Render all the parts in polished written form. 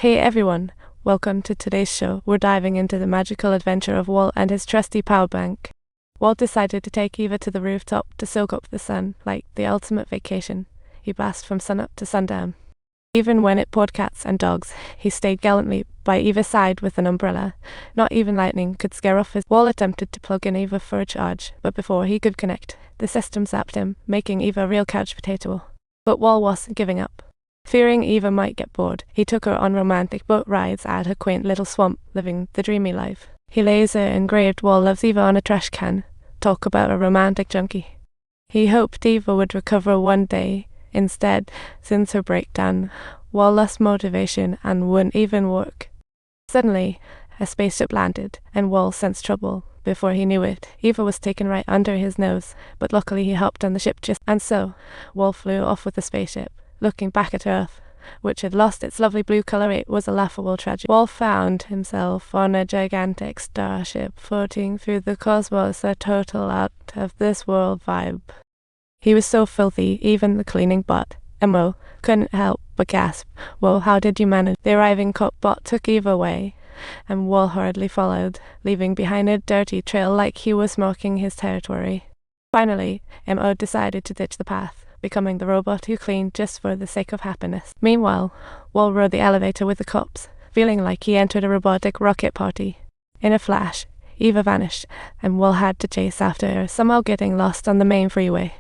Hey everyone, welcome to today's show. We're diving into the magical adventure of Walt and his trusty power bank. Walt decided to take Eva to the rooftop to soak up the sun, like the ultimate vacation. He basked from sunup to sundown. Even when it poured cats and dogs, he stayed gallantly by Eva's side with an umbrella. Not even lightning could scare off his. Walt attempted to plug in Eva for a charge, but before he could connect, the system zapped him, making Eva a real couch potato. But Walt wasn't giving up. Fearing Eva might get bored, he took her on romantic boat rides at her quaint little swamp, living the dreamy life. He laser-engraved Walt loves Eva on a trash can. Talk about a romantic junkie. He hoped Eva would recover one day. Instead, since her breakdown, Walt lost motivation and wouldn't even work. Suddenly, a spaceship landed, and Walt sensed trouble. Before he knew it, Eva was taken right under his nose, but luckily he hopped on the ship and so, Walt flew off with the spaceship. Looking back at Earth, which had lost its lovely blue color, it was a laughable tragedy. Walt found himself on a gigantic starship floating through the cosmos, a total out of this world vibe. He was so filthy, even the cleaning bot, Mo, couldn't help but gasp. Well, how did you manage? The arriving cop bot took Eva away, and Walt hurriedly followed, leaving behind a dirty trail like he was marking his territory. Finally, Mo decided to ditch the path, becoming the robot who cleaned just for the sake of happiness. Meanwhile, Walt rode the elevator with the cops, feeling like he entered a robotic rocket party. In a flash, Eva vanished, and Walt had to chase after her, somehow getting lost on the main freeway.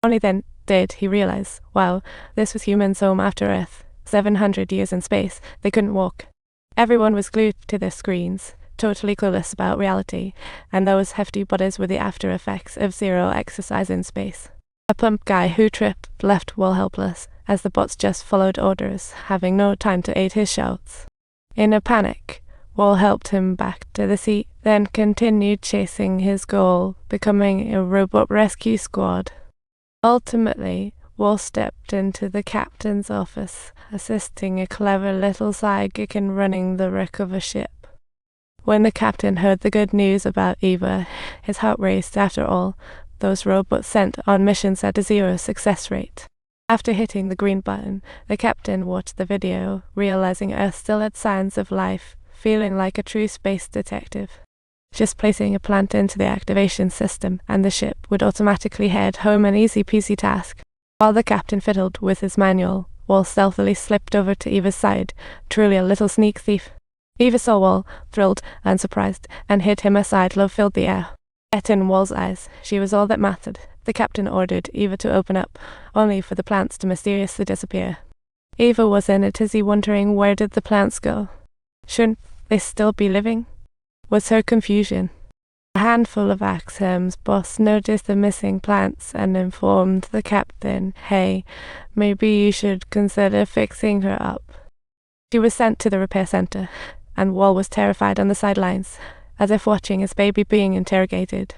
Only then did he realize, wow, this was humans' home after Earth. 700 years in space, they couldn't walk. Everyone was glued to their screens, totally clueless about reality, and those hefty bodies were the after effects of zero exercise in space. A plump guy who tripped left Walt helpless, as the bots just followed orders, having no time to aid his shouts. In a panic, Walt helped him back to the seat, then continued chasing his goal, becoming a robot rescue squad. Ultimately, Walt stepped into the captain's office, assisting a clever little sidekick in running the wreck of a ship. When the captain heard the good news about Eva, his heart raced. After all, those robots sent on missions had a 0 success rate. After hitting the green button, the captain watched the video, realizing Earth still had signs of life, feeling like a true space detective. Just placing a plant into the activation system, and the ship would automatically head home, an easy-peasy task. While the captain fiddled with his manual, Walt stealthily slipped over to Eva's side, truly a little sneak thief. Eva saw Walt, thrilled and surprised, and hid him aside. Love filled the air. Yet in Walt's eyes, she was all that mattered. The captain ordered Eva to open up, only for the plants to mysteriously disappear. Eva was in a tizzy, wondering where did the plants go? Shouldn't they still be living? Was her confusion. A handful of Axham's boss noticed the missing plants and informed the captain, hey, maybe you should consider fixing her up. She was sent to the repair center, and Walt was terrified on the sidelines, as if watching his baby being interrogated.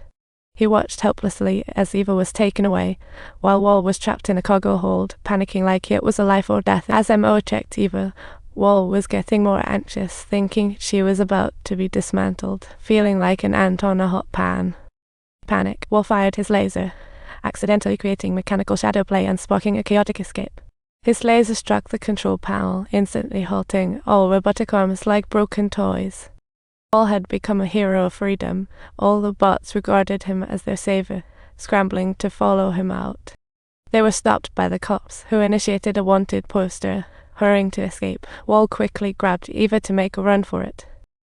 He watched helplessly as Eva was taken away, while Walt was trapped in a cargo hold, panicking like it was a life or death. As Mo checked Eva, Walt was getting more anxious, thinking she was about to be dismantled, feeling like an ant on a hot pan. Panic, Walt fired his laser, accidentally creating mechanical shadow play and sparking a chaotic escape. His laser struck the control panel, instantly halting all robotic arms like broken toys. Walt had become a hero of freedom. All the bots regarded him as their savior, scrambling to follow him out. They were stopped by the cops, who initiated a wanted poster. Hurrying to escape, Walt quickly grabbed Eva to make a run for it.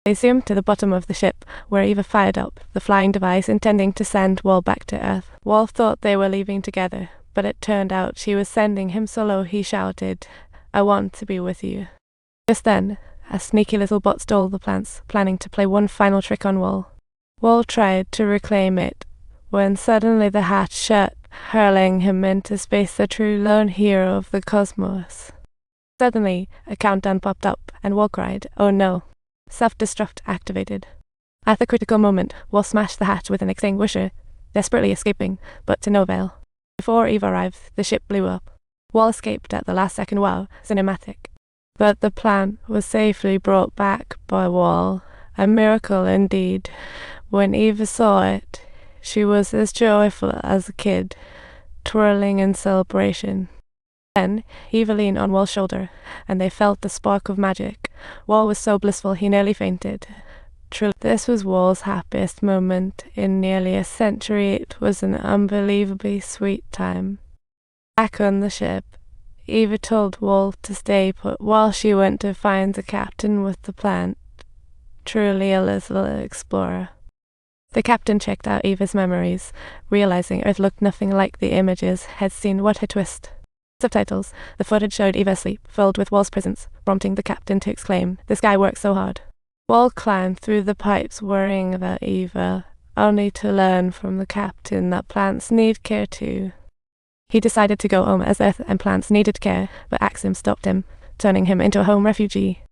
They zoomed to the bottom of the ship, where Eva fired up the flying device, intending to send Walt back to Earth. Walt thought they were leaving together, but it turned out she was sending him solo. He shouted, "I want to be with you." Just then, a sneaky little bot stole the plants, planning to play one final trick on Walt. Walt tried to reclaim it, when suddenly the hatch shut, hurling him into space, the true lone hero of the cosmos. Suddenly, a countdown popped up, and Walt cried, "Oh no." Self-destruct activated. At the critical moment, Walt smashed the hatch with an extinguisher, desperately escaping, but to no avail. Before Eva arrived, the ship blew up. Walt escaped at the last second. Wow, cinematic. But the plant was safely brought back by Walt. A miracle indeed. When Eva saw it, she was as joyful as a kid, twirling in celebration. Then Eva leaned on Wall's shoulder, and they felt the spark of magic. Wall was so blissful he nearly fainted. Truly, this was Wall's happiest moment in nearly a century. It was an unbelievably sweet time. Back on the ship, Eva told Wall to stay put while she went to find the captain with the plant. Truly a little explorer. The captain checked out Eva's memories, realizing Earth looked nothing like the images had seen. What a twist. Subtitles. The footage showed Eva asleep, filled with Wall's presence, prompting the captain to exclaim, "This guy works so hard." Wall climbed through the pipes worrying about Eva, only to learn from the captain that plants need care too. He decided to go home as Earth and plants needed care, but Axum stopped him, turning him into a home refugee.